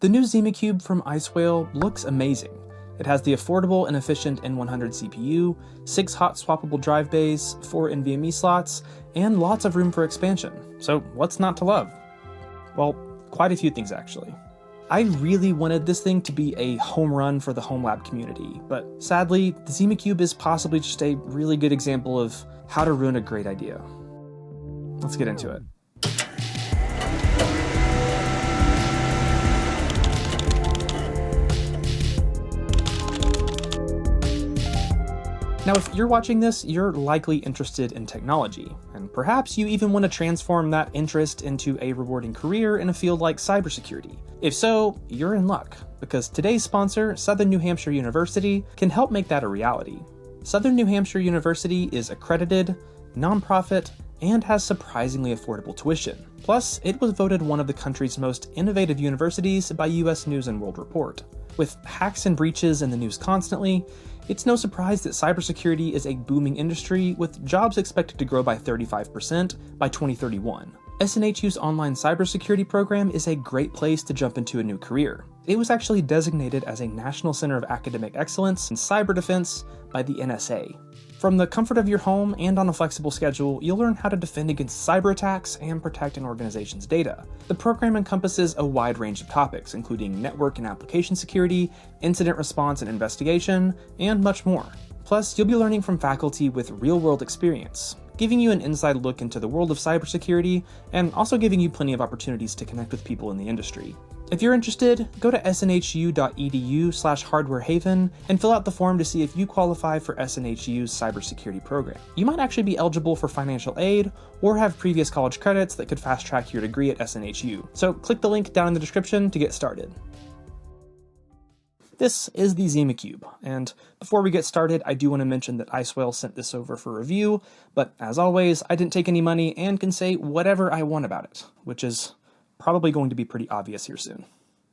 The new Zima Cube from Icewhale looks amazing. It has the affordable and efficient N100 CPU, 6 hot swappable drive bays, 4 NVMe slots, and lots of room for expansion. So what's not to love? Well, quite a few things actually. I really wanted this thing to be a home run for the home lab community, but sadly, the Zima Cube is possibly just a really good example of how to ruin a great idea. Let's get into it. Now, if you're watching this, you're likely interested in technology, and perhaps you even want to transform that interest into a rewarding career in a field like cybersecurity. If so, you're in luck, because today's sponsor, Southern New Hampshire University, can help make that a reality. Southern New Hampshire University is accredited, nonprofit, and has surprisingly affordable tuition. Plus, it was voted one of the country's most innovative universities by US News & World Report. With hacks and breaches in the news constantly, it's no surprise that cybersecurity is a booming industry, with jobs expected to grow by 35% by 2031. SNHU's online cybersecurity program is a great place to jump into a new career. It was actually designated as a National Center of Academic Excellence in Cyber Defense by the NSA. From the comfort of your home and on a flexible schedule, you'll learn how to defend against cyber attacks and protect an organization's data. The program encompasses a wide range of topics, including network and application security, incident response and investigation, and much more. Plus, you'll be learning from faculty with real-world experience, giving you an inside look into the world of cybersecurity, and also giving you plenty of opportunities to connect with people in the industry. If you're interested, go to snhu.edu/hardwarehaven and fill out the form to see if you qualify for SNHU's cybersecurity program. You might actually be eligible for financial aid or have previous college credits that could fast-track your degree at SNHU. So click the link down in the description to get started. This is the Zima Cube, and before we get started, I do want to mention that Icewhale sent this over for review, but as always, I didn't take any money and can say whatever I want about it, which is probably going to be pretty obvious here soon.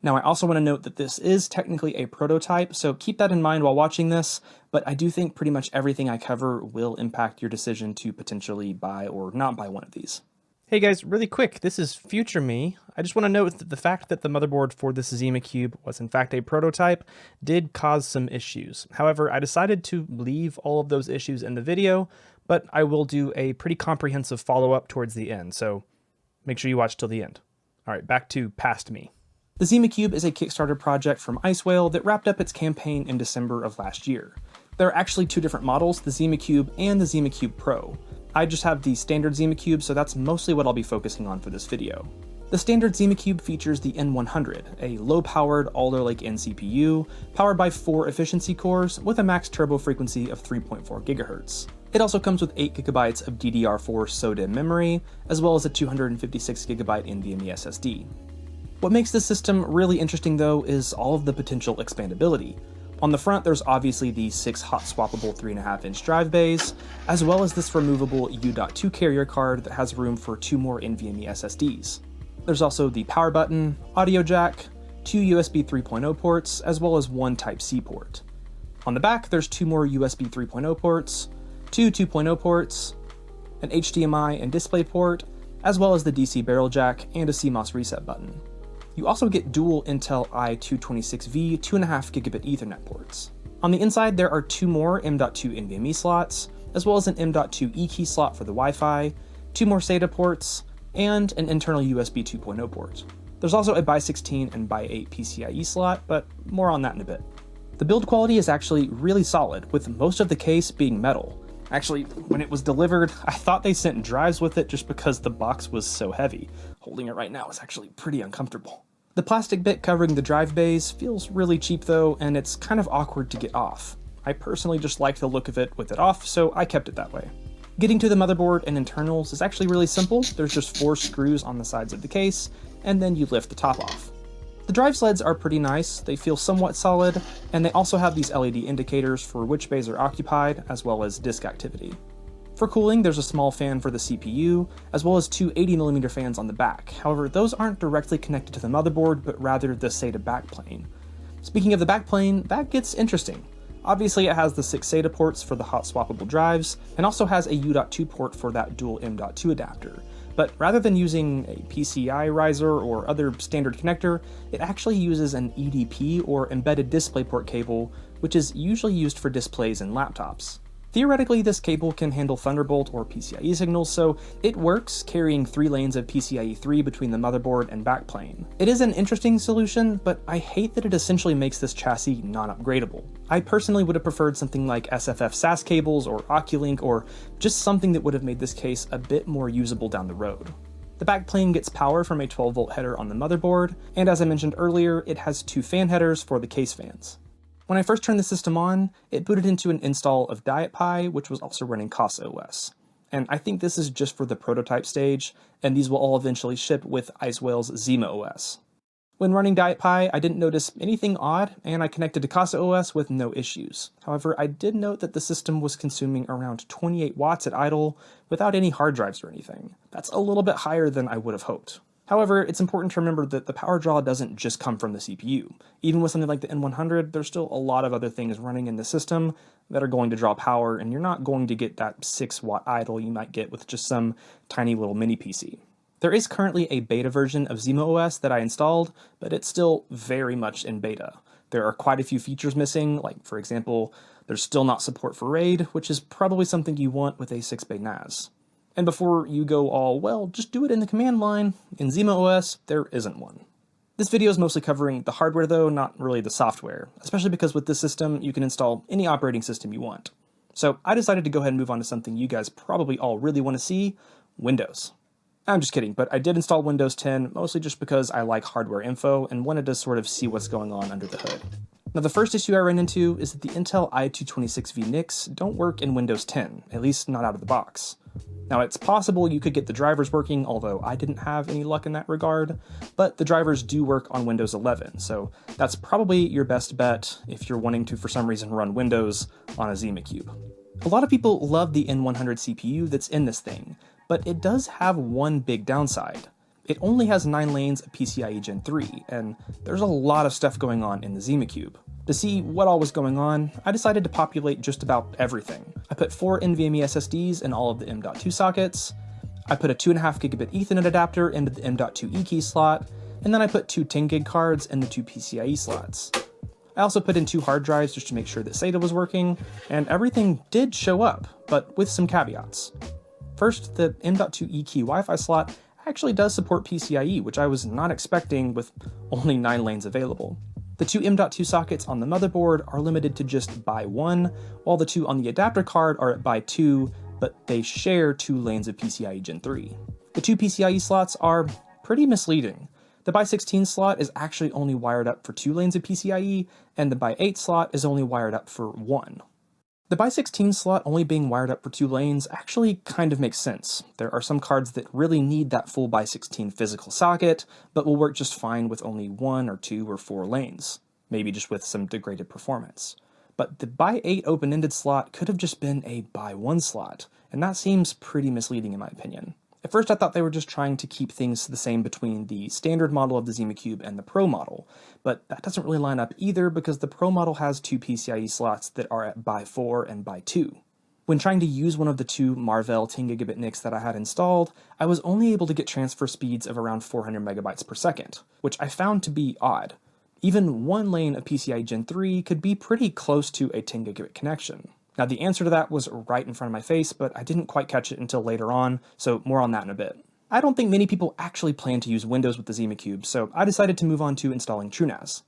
Now, I also want to note that this is technically a prototype, so keep that in mind while watching this, but I do think pretty much everything I cover will impact your decision to potentially buy or not buy one of these. Hey guys, really quick, this is future me. I just want to note that the fact that the motherboard for this Zima Cube was in fact a prototype did cause some issues. However, I decided to leave all of those issues in the video, but I will do a pretty comprehensive follow-up towards the end, so make sure you watch till the end. All right, back to past me. The Zima Cube is a Kickstarter project from Icewhale that wrapped up its campaign in December of last year. There are actually two different models, the Zima Cube and the Zima Cube Pro. I just have the standard Zima Cube, so that's mostly what I'll be focusing on for this video. The standard Zima Cube features the N100, a low-powered Alder Lake N CPU, powered by 4 efficiency cores with a max turbo frequency of 3.4 GHz. It also comes with 8 GB of DDR4 SODIMM memory, as well as a 256 GB NVMe SSD. What makes this system really interesting though is all of the potential expandability. On the front, there's obviously the 6 hot swappable 3.5-inch drive bays, as well as this removable U.2 carrier card that has room for 2 more NVMe SSDs. There's also the power button, audio jack, 2 USB 3.0 ports, as well as 1 Type-C port. On the back, there's 2 more USB 3.0 ports, 2 2.0 ports, an HDMI and display port, as well as the DC barrel jack and a CMOS reset button. You also get dual Intel i226V 2.5 gigabit Ethernet ports. On the inside, there are 2 more M.2 NVMe slots, as well as an M.2 E-key slot for the Wi-Fi, 2 more SATA ports, and an internal USB 2.0 port. There's also a x16 and x8 PCIe slot, but more on that in a bit. The build quality is actually really solid, with most of the case being metal. Actually, when it was delivered, I thought they sent drives with it just because the box was so heavy. Holding it right now is actually pretty uncomfortable. The plastic bit covering the drive bays feels really cheap though, and it's kind of awkward to get off. I personally just like the look of it with it off, so I kept it that way. Getting to the motherboard and internals is actually really simple. There's just 4 screws on the sides of the case, and then you lift the top off. The drive sleds are pretty nice, they feel somewhat solid, and they also have these LED indicators for which bays are occupied, as well as disk activity. For cooling, there's a small fan for the CPU, as well as 2 80mm fans on the back. However, those aren't directly connected to the motherboard, but rather the SATA backplane. Speaking of the backplane, that gets interesting. Obviously, it has the 6 SATA ports for the hot swappable drives, and also has a U.2 port for that dual M.2 adapter. But rather than using a PCIe riser or other standard connector, it actually uses an EDP or embedded DisplayPort cable, which is usually used for displays in laptops. Theoretically, this cable can handle Thunderbolt or PCIe signals, so it works, carrying 3 lanes of PCIe 3 between the motherboard and backplane. It is an interesting solution, but I hate that it essentially makes this chassis non-upgradable. I personally would have preferred something like SFF SAS cables or Oculink, or just something that would have made this case a bit more usable down the road. The backplane gets power from a 12-volt header on the motherboard, and as I mentioned earlier, it has 2 fan headers for the case fans. When I first turned the system on, it booted into an install of DietPi, which was also running CasaOS. And I think this is just for the prototype stage, and these will all eventually ship with Icewhale's ZimaOS. When running DietPi, I didn't notice anything odd, and I connected to CasaOS with no issues. However, I did note that the system was consuming around 28 watts at idle without any hard drives or anything. That's a little bit higher than I would have hoped. However, it's important to remember that the power draw doesn't just come from the CPU. Even with something like the N100, there's still a lot of other things running in the system that are going to draw power, and you're not going to get that 6-watt idle you might get with just some tiny little mini PC. There is currently a beta version of ZimaOS that I installed, but it's still very much in beta. There are quite a few features missing, like for example, there's still not support for RAID, which is probably something you want with a 6-bay NAS. And before you go all, well, just do it in the command line, in ZimaOS, there isn't one. This video is mostly covering the hardware though, not really the software, especially because with this system, you can install any operating system you want. So I decided to go ahead and move on to something you guys probably all really want to see, Windows. I'm just kidding, but I did install Windows 10, mostly just because I like hardware info and wanted to sort of see what's going on under the hood. Now the first issue I ran into is that the Intel i226V NICs don't work in Windows 10, at least not out of the box. Now it's possible you could get the drivers working, although I didn't have any luck in that regard, but the drivers do work on Windows 11, so that's probably your best bet if you're wanting to for some reason run Windows on a ZimaCube. A lot of people love the N100 CPU that's in this thing, but it does have one big downside. It only has 9 lanes of PCIe Gen 3, and there's a lot of stuff going on in the ZimaCube. To see what all was going on, I decided to populate just about everything. I put 4 NVMe SSDs in all of the M.2 sockets, I put a 2.5 gigabit Ethernet adapter into the M.2 eKey slot, and then I put 2 10 gig cards in the 2 PCIe slots. I also put in 2 hard drives just to make sure that SATA was working, and everything did show up, but with some caveats. First, the M.2 eKey Wi-Fi slot actually does support PCIe, which I was not expecting with only 9 lanes available. The 2 M.2 sockets on the motherboard are limited to just by 1, while the 2 on the adapter card are at by 2, but they share 2 lanes of PCIe Gen 3. The 2 PCIe slots are pretty misleading. The by 16 slot is actually only wired up for 2 lanes of PCIe, and the by 8 slot is only wired up for 1. The by 16 slot only being wired up for 2 lanes actually kind of makes sense. There are some cards that really need that full by 16 physical socket, but will work just fine with only 1 or 2 or 4 lanes, maybe just with some degraded performance. But the by 8 open-ended slot could have just been a by 1 slot, and that seems pretty misleading in my opinion. At first I thought they were just trying to keep things the same between the standard model of the ZimaCube and the Pro model, but that doesn't really line up either because the Pro model has 2 PCIe slots that are at by 4 and by 2. When trying to use one of the 2 Marvell 10 gigabit NICs that I had installed, I was only able to get transfer speeds of around 400 megabytes per second, which I found to be odd. Even 1 lane of PCIe Gen 3 could be pretty close to a 10 gigabit connection. Now the answer to that was right in front of my face, but I didn't quite catch it until later on, so more on that in a bit. I don't think many people actually plan to use Windows with the ZimaCube, so I decided to move on to installing TrueNAS.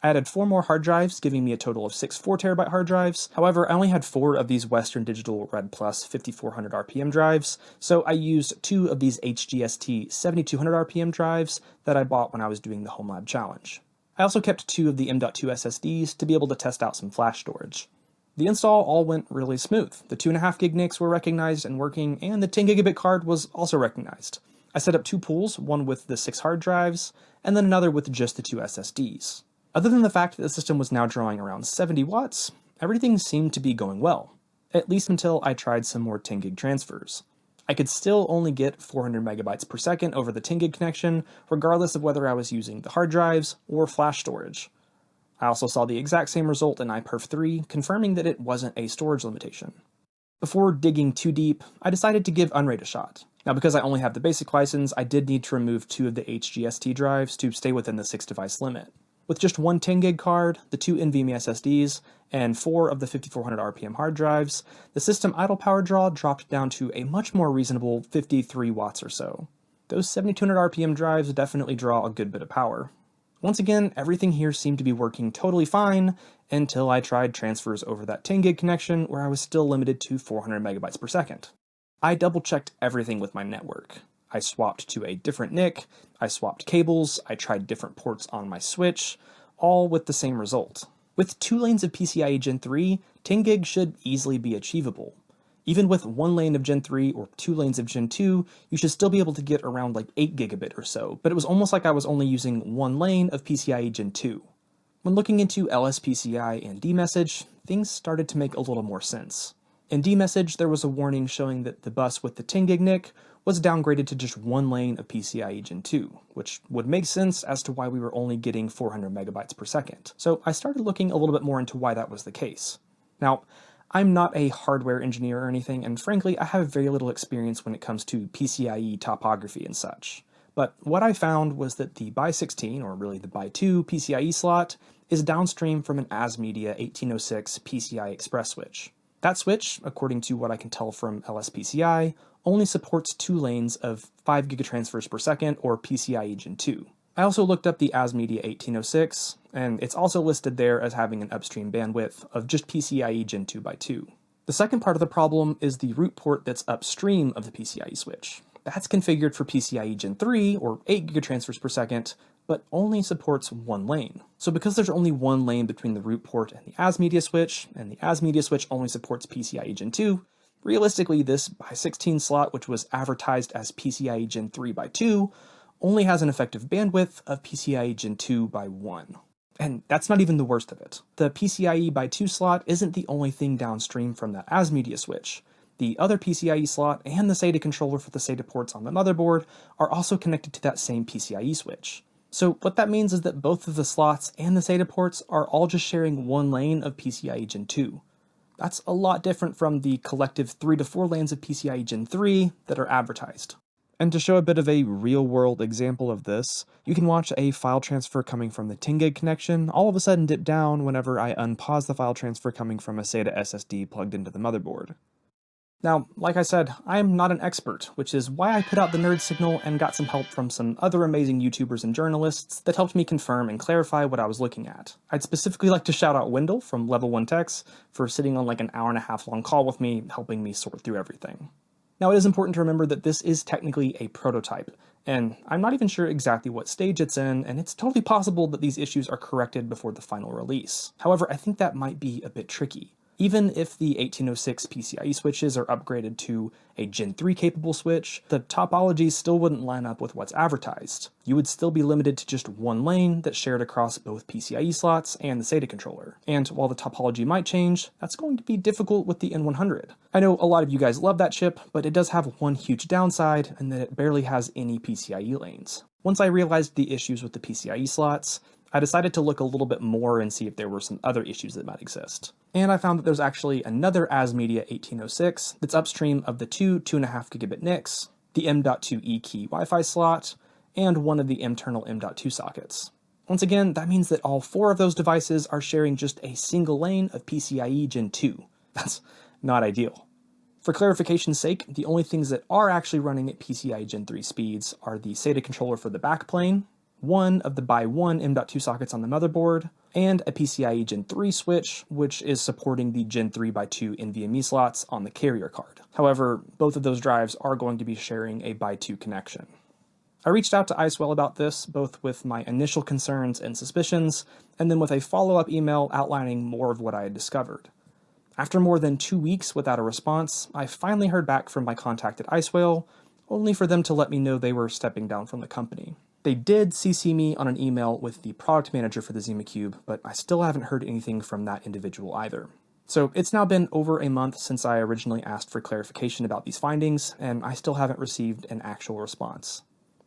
I added 4 more hard drives, giving me a total of 6 4TB hard drives. However, I only had 4 of these Western Digital Red Plus 5400 RPM drives, so I used 2 of these HGST 7200 RPM drives that I bought when I was doing the Home Lab Challenge. I also kept 2 of the M.2 SSDs to be able to test out some flash storage. The install all went really smooth. The 2.5 gig NICs were recognized and working, and the 10 gigabit card was also recognized. I set up 2 pools, one with the 6 hard drives, and then another with just the 2 SSDs. Other than the fact that the system was now drawing around 70 watts, everything seemed to be going well. At least until I tried some more 10 gig transfers. I could still only get 400 megabytes per second over the 10 gig connection, regardless of whether I was using the hard drives or flash storage. I also saw the exact same result in iPerf 3, confirming that it wasn't a storage limitation. Before digging too deep, I decided to give UnRAID a shot. Now, because I only have the basic license, I did need to remove 2 of the HGST drives to stay within the 6-device limit. With just one 10GB card, the 2 NVMe SSDs, and 4 of the 5400 RPM hard drives, the system idle power draw dropped down to a much more reasonable 53 watts or so. Those 7200 RPM drives definitely draw a good bit of power. Once again, everything here seemed to be working totally fine until I tried transfers over that 10GB connection where I was still limited to 400 megabytes per second. I double-checked everything with my network. I swapped to a different NIC, I swapped cables, I tried different ports on my switch, all with the same result. With 2 lanes of PCIe Gen 3, 10GB should easily be achievable. Even with 1 lane of Gen 3 or 2 lanes of Gen 2, you should still be able to get around like 8 gigabit or so, but it was almost like I was only using 1 lane of PCIe Gen 2. When looking into LSPCI and dmessage, things started to make a little more sense. In dmessage, there was a warning showing that the bus with the 10GB NIC was downgraded to just 1 lane of PCIe Gen 2, which would make sense as to why we were only getting 400 megabytes per second. So I started looking a little bit more into why that was the case. Now, I'm not a hardware engineer or anything, and frankly, I have very little experience when it comes to PCIe topography and such. But what I found was that the by16, or really the by2 PCIe slot, is downstream from an ASMedia 1806 PCI Express switch. That switch, according to what I can tell from LSPCI, only supports 2 lanes of 5 gigatransfers per second, or PCIe Gen 2. I also looked up the ASMedia 1806, and it's also listed there as having an upstream bandwidth of just PCIe Gen 2 by 2. The second part of the problem is the root port that's upstream of the PCIe switch. That's configured for PCIe Gen 3, or 8 gigatransfers per second, but only supports 1 lane. So because there's only 1 lane between the root port and the ASMedia switch, and the ASMedia switch only supports PCIe Gen 2, realistically this by16 slot, which was advertised as PCIe Gen 3 by 2, only has an effective bandwidth of PCIe Gen 2 by 1. And that's not even the worst of it. The PCIe by 2 slot isn't the only thing downstream from that ASMedia switch. The other PCIe slot and the SATA controller for the SATA ports on the motherboard are also connected to that same PCIe switch. So what that means is that both of the slots and the SATA ports are all just sharing 1 lane of PCIe Gen 2. That's a lot different from the collective 3 to 4 lanes of PCIe Gen 3 that are advertised. And to show a bit of a real-world example of this, you can watch a file transfer coming from the 10GB connection all of a sudden dip down whenever I unpause the file transfer coming from a SATA SSD plugged into the motherboard. Now, like I said, I'm not an expert, which is why I put out the nerd signal and got some help from some other amazing YouTubers and journalists that helped me confirm and clarify what I was looking at. I'd specifically like to shout out Wendell from Level 1 Techs for sitting on like an hour-and-a-half long call with me, helping me sort through everything. Now, it is important to remember that this is technically a prototype, and I'm not even sure exactly what stage it's in, and it's totally possible that these issues are corrected before the final release. However, I think that might be a bit tricky. Even if the 1806 PCIe switches are upgraded to a Gen 3 capable switch, the topology still wouldn't line up with what's advertised. You would still be limited to just 1 lane that's shared across both PCIe slots and the SATA controller. And while the topology might change, that's going to be difficult with the N100. I know a lot of you guys love that chip, but it does have one huge downside, and that it barely has any PCIe lanes. Once I realized the issues with the PCIe slots, I decided to look a little bit more and see if there were some other issues that might exist. And I found that there's actually another ASMedia 1806 that's upstream of the 2.5 gigabit NICs, the M.2 key Wi-Fi slot, and one of the internal M.2 sockets. Once again, that means that all 4 of those devices are sharing just a single lane of PCIe Gen 2. That's not ideal. For clarification's sake, the only things that are actually running at PCIe Gen 3 speeds are the SATA controller for the backplane, one of the by 1 M.2 sockets on the motherboard, and a PCIe Gen 3 switch, which is supporting the Gen 3 by 2 NVMe slots on the carrier card. However, both of those drives are going to be sharing a by 2 connection. I reached out to Icewell about this, both with my initial concerns and suspicions, and then with a follow-up email outlining more of what I had discovered. After more than 2 weeks without a response, I finally heard back from my contact at Icewell, only for them to let me know they were stepping down from the company. They did CC me on an email with the product manager for the Zima Cube, but I still haven't heard anything from that individual either. So it's now been over a month since I originally asked for clarification about these findings, and I still haven't received an actual response.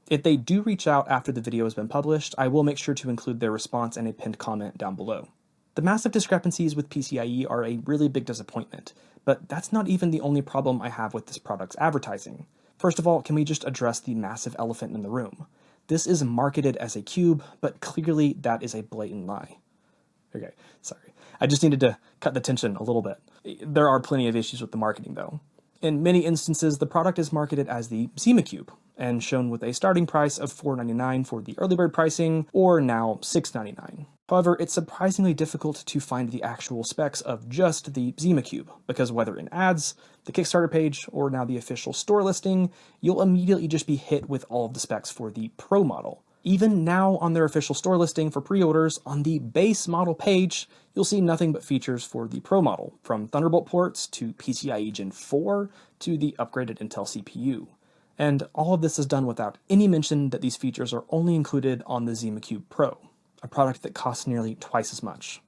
If they do reach out after the video has been published, I will make sure to include their response and a pinned comment down below. The massive discrepancies with PCIe are a really big disappointment, but that's not even the only problem I have with this product's advertising. First of all, can we just address the massive elephant in the room? This is marketed as a cube, but clearly that is a blatant lie. Okay, sorry. I just needed to cut the tension a little bit. There are plenty of issues with the marketing, though. In many instances, the product is marketed as the Zima Cube and shown with a starting price of $4.99 for the early bird pricing, or now $6.99. However, it's surprisingly difficult to find the actual specs of just the Zima Cube, because whether in ads, the Kickstarter page, or now the official store listing, you'll immediately just be hit with all of the specs for the Pro model. Even now on their official store listing for pre-orders, on the base model page, you'll see nothing but features for the Pro model, from Thunderbolt ports to PCIe Gen 4 to the upgraded Intel CPU. And all of this is done without any mention that these features are only included on the ZimaCube Pro, a product that costs nearly twice as much.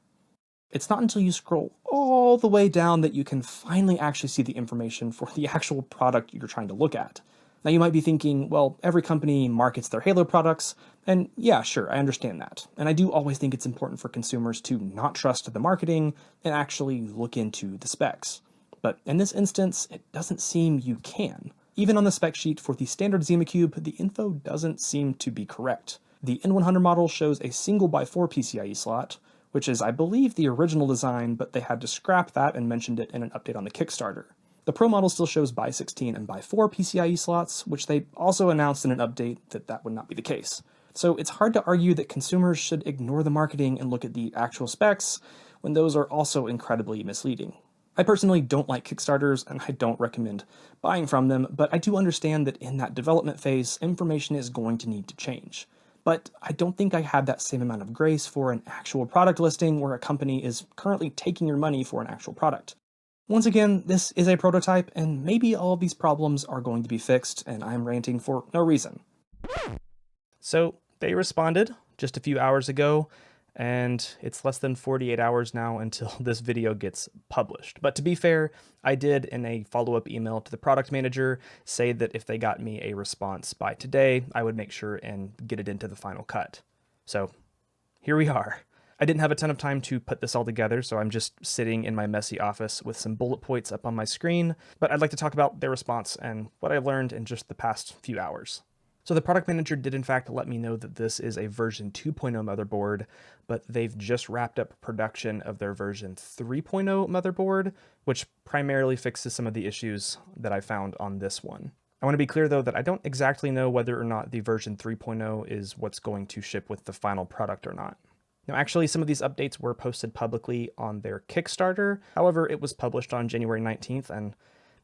It's not until you scroll all the way down that you can finally actually see the information for the actual product you're trying to look at. Now you might be thinking, well, every company markets their Halo products, and yeah, sure, I understand that. And I do always think it's important for consumers to not trust the marketing and actually look into the specs. But in this instance, it doesn't seem you can. Even on the spec sheet for the standard ZimaCube, the info doesn't seem to be correct. The N100 model shows a single by 4 PCIe slot, which is, I believe, the original design, but they had to scrap that and mentioned it in an update on the Kickstarter. The Pro model still shows by 16 and by 4 PCIe slots, which they also announced in an update that would not be the case. So it's hard to argue that consumers should ignore the marketing and look at the actual specs when those are also incredibly misleading. I personally don't like Kickstarters, and I don't recommend buying from them, but I do understand that in that development phase, information is going to need to change. But I don't think I have that same amount of grace for an actual product listing where a company is currently taking your money for an actual product. Once again, this is a prototype, and maybe all of these problems are going to be fixed, and I'm ranting for no reason. So they responded just a few hours ago, and it's less than 48 hours now until this video gets published. But to be fair, I did, in a follow-up email to the product manager, say that if they got me a response by today, I would make sure and get it into the final cut. So here we are. I didn't have a ton of time to put this all together, so I'm just sitting in my messy office with some bullet points up on my screen, but I'd like to talk about their response and what I learned in just the past few hours. So the product manager did in fact let me know that this is a version 2.0 motherboard, but they've just wrapped up production of their version 3.0 motherboard, which primarily fixes some of the issues that I found on this one. I want to be clear though that I don't exactly know whether or not the version 3.0 is what's going to ship with the final product or not. Now, actually, some of these updates were posted publicly on their Kickstarter. However, it was published on January 19th, and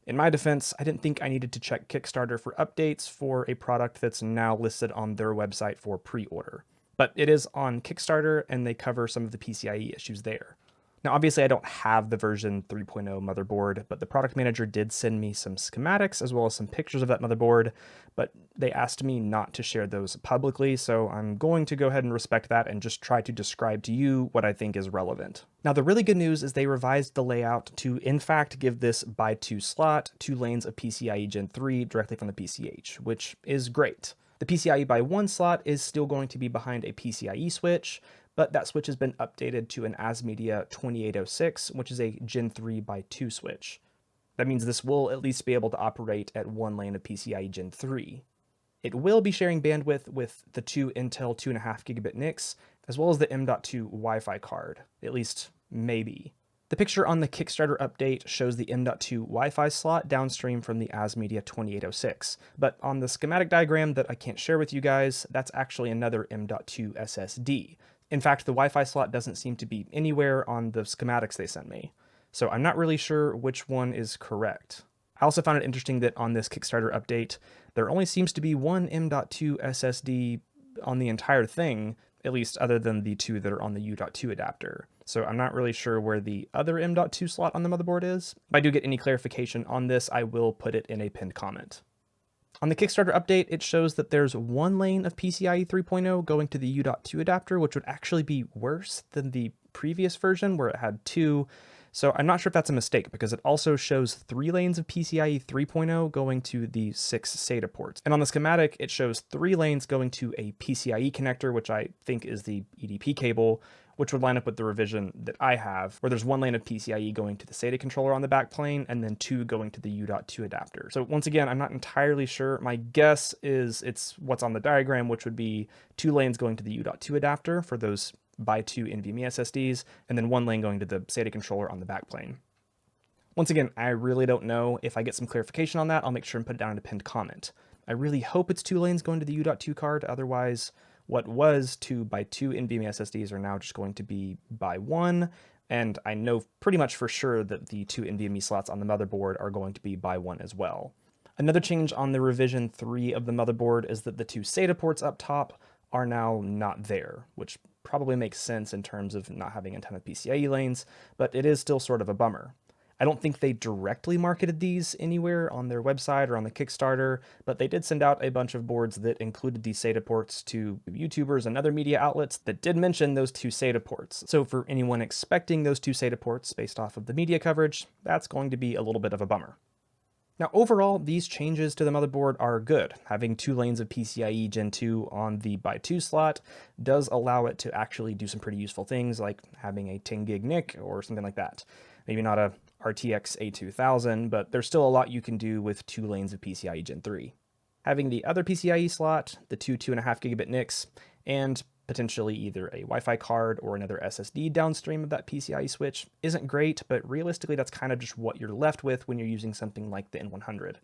in my defense, I didn't think I needed to check Kickstarter for updates for a product that's now listed on their website for pre-order. But it is on Kickstarter, and they cover some of the PCIe issues there. Now, obviously, I don't have the version 3.0 motherboard, but the product manager did send me some schematics as well as some pictures of that motherboard, but they asked me not to share those publicly, so I'm going to go ahead and respect that and just try to describe to you what I think is relevant. Now, the really good news is they revised the layout to, in fact, give this by 2 slot, 2 lanes of PCIe Gen 3 directly from the PCH, which is great. The PCIe by 1 slot is still going to be behind a PCIe switch, but that switch has been updated to an ASMedia 2806, which is a Gen 3 by 2 switch. That means this will at least be able to operate at 1 lane of PCIe Gen 3. It will be sharing bandwidth with the 2 Intel 2.5 gigabit NICs, as well as the M.2 Wi-Fi card, at least maybe. The picture on the Kickstarter update shows the M.2 Wi-Fi slot downstream from the ASMedia 2806, but on the schematic diagram that I can't share with you guys, that's actually another M.2 SSD. In fact, the Wi-Fi slot doesn't seem to be anywhere on the schematics they sent me, so I'm not really sure which one is correct. I also found it interesting that on this Kickstarter update, there only seems to be one M.2 SSD on the entire thing, at least other than the 2 that are on the U.2 adapter. So I'm not really sure where the other M.2 slot on the motherboard is. If I do get any clarification on this, I will put it in a pinned comment. On the Kickstarter update, it shows that there's 1 lane of PCIe 3.0 going to the U.2 adapter, which would actually be worse than the previous version where it had 2. So I'm not sure if that's a mistake because it also shows 3 lanes of PCIe 3.0 going to the 6 SATA ports. And on the schematic, it shows 3 lanes going to a PCIe connector, which I think is the EDP cable, which would line up with the revision that I have, where there's one lane of PCIe going to the SATA controller on the backplane, and then 2 going to the U.2 adapter. So once again, I'm not entirely sure. My guess is it's what's on the diagram, which would be 2 lanes going to the U.2 adapter for those by 2 NVMe SSDs, and then 1 lane going to the SATA controller on the backplane. Once again, I really don't know. If I get some clarification on that, I'll make sure and put it down in a pinned comment. I really hope it's 2 lanes going to the U.2 card, otherwise what was 2 by 2 NVMe SSDs are now just going to be by 1, and I know pretty much for sure that the 2 NVMe slots on the motherboard are going to be by 1 as well. Another change on the revision 3 of the motherboard is that the 2 SATA ports up top are now not there, which probably makes sense in terms of not having a ton of PCIe lanes, but it is still sort of a bummer. I don't think they directly marketed these anywhere on their website or on the Kickstarter, but they did send out a bunch of boards that included these SATA ports to YouTubers and other media outlets that did mention those 2 SATA ports. So for anyone expecting those 2 SATA ports based off of the media coverage, that's going to be a little bit of a bummer. Now overall, these changes to the motherboard are good. Having 2 lanes of PCIe Gen 2 on the by 2 slot does allow it to actually do some pretty useful things, like having a 10 gig NIC or something like that. Maybe not a RTX A2000, but there's still a lot you can do with 2 lanes of PCIe Gen 3. Having the other PCIe slot, the 2.5 gigabit NICs, and potentially either a Wi-Fi card or another SSD downstream of that PCIe switch isn't great, but realistically that's kind of just what you're left with when you're using something like the N100.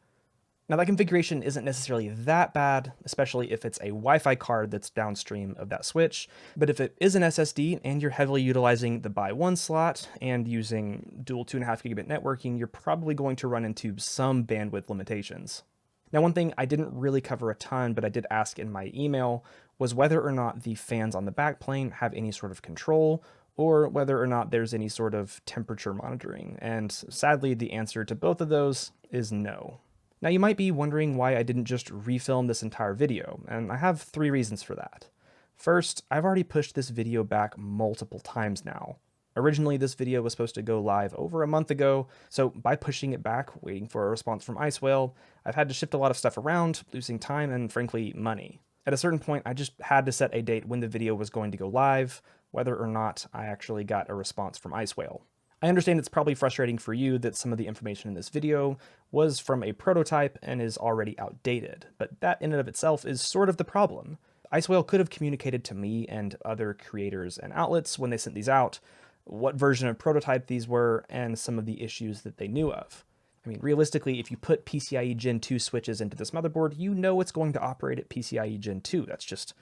Now that configuration isn't necessarily that bad, especially if it's a Wi-Fi card that's downstream of that switch, but if it is an SSD and you're heavily utilizing the by 1 slot and using dual 2.5 gigabit networking, you're probably going to run into some bandwidth limitations. Now one thing I didn't really cover a ton, but I did ask in my email, was whether or not the fans on the backplane have any sort of control, or whether or not there's any sort of temperature monitoring, and sadly the answer to both of those is no. Now you might be wondering why I didn't just refilm this entire video, and I have 3 reasons for that. First, I've already pushed this video back multiple times now. Originally this video was supposed to go live over a month ago, so by pushing it back, waiting for a response from Icewhale, I've had to shift a lot of stuff around, losing time and frankly money. At a certain point, I just had to set a date when the video was going to go live, whether or not I actually got a response from Icewhale. I understand it's probably frustrating for you that some of the information in this video was from a prototype and is already outdated, but that in and of itself is sort of the problem. Icewhale could have communicated to me and other creators and outlets when they sent these out what version of prototype these were and some of the issues that they knew of. I mean, realistically, if you put PCIe Gen 2 switches into this motherboard, you know it's going to operate at PCIe Gen 2. That's just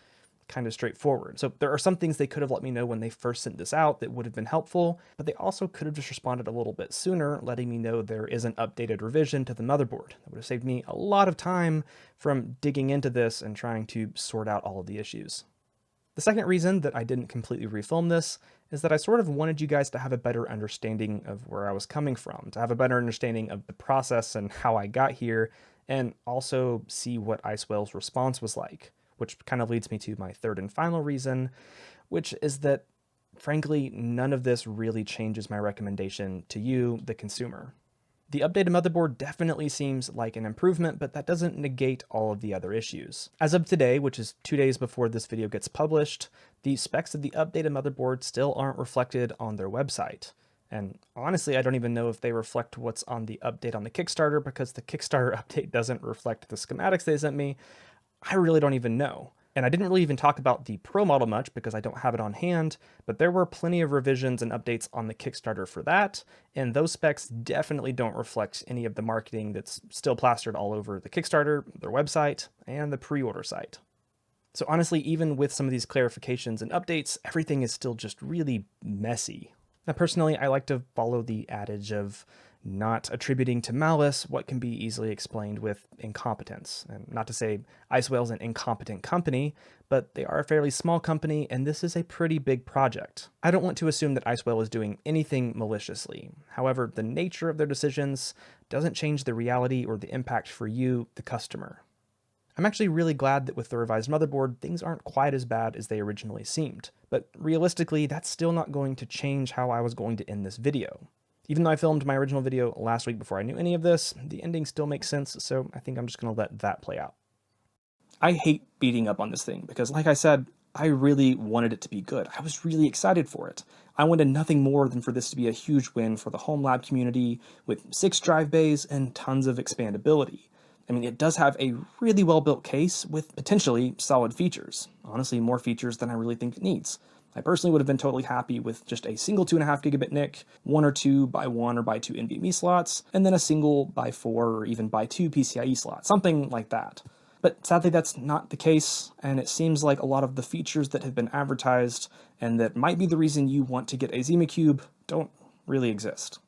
kind of straightforward. So there are some things they could have let me know when they first sent this out that would have been helpful, but they also could have just responded a little bit sooner, letting me know there is an updated revision to the motherboard. That would have saved me a lot of time from digging into this and trying to sort out all of the issues. The second reason that I didn't completely refilm this is that I sort of wanted you guys to have a better understanding of where I was coming from, to have a better understanding of the process and how I got here, and also see what Icewhale's response was like. Which kind of leads me to my third and final reason, which is that, frankly, none of this really changes my recommendation to you, the consumer. The updated motherboard definitely seems like an improvement, but that doesn't negate all of the other issues. As of today, which is 2 days before this video gets published, the specs of the updated motherboard still aren't reflected on their website. And honestly, I don't even know if they reflect what's on the update on the Kickstarter, because the Kickstarter update doesn't reflect the schematics they sent me. I really don't even know. And I didn't really even talk about the Pro model much because I don't have it on hand, but there were plenty of revisions and updates on the Kickstarter for that, and those specs definitely don't reflect any of the marketing that's still plastered all over the Kickstarter, their website, and the pre-order site. So honestly, even with some of these clarifications and updates, everything is still just really messy. Now personally, I like to follow the adage of not attributing to malice what can be easily explained with incompetence. And not to say Icewhale's an incompetent company, but they are a fairly small company, and this is a pretty big project. I don't want to assume that Icewhale is doing anything maliciously. However, the nature of their decisions doesn't change the reality or the impact for you, the customer. I'm actually really glad that with the revised motherboard, things aren't quite as bad as they originally seemed. But realistically, that's still not going to change how I was going to end this video. Even though I filmed my original video last week before I knew any of this, the ending still makes sense, so I think I'm just going to let that play out. I hate beating up on this thing because, like I said, I really wanted it to be good. I was really excited for it. I wanted nothing more than for this to be a huge win for the home lab community with 6 drive bays and tons of expandability. I mean, it does have a really well-built case with potentially solid features. Honestly, more features than I really think it needs. I personally would have been totally happy with just a single 2.5 gigabit NIC, 1 or 2 by 1 or by 2 NVMe slots, and then a single by 4 or even by 2 PCIe slots, something like that. But sadly, that's not the case, and it seems like a lot of the features that have been advertised and that might be the reason you want to get a ZimaCube don't really exist.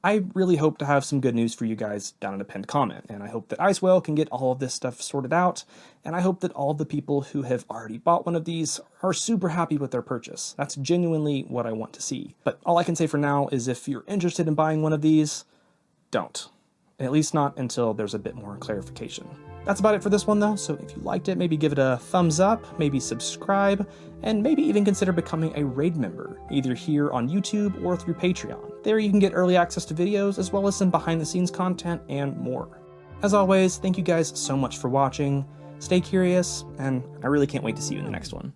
I really hope to have some good news for you guys down in a pinned comment, and I hope that Icewell can get all of this stuff sorted out, and I hope that all the people who have already bought one of these are super happy with their purchase. That's genuinely what I want to see. But all I can say for now is if you're interested in buying one of these, don't. At least not until there's a bit more clarification. That's about it for this one though, so if you liked it, maybe give it a thumbs up, maybe subscribe, and maybe even consider becoming a RAID member, either here on YouTube or through Patreon. There you can get early access to videos, as well as some behind-the-scenes content and more. As always, thank you guys so much for watching, stay curious, and I really can't wait to see you in the next one.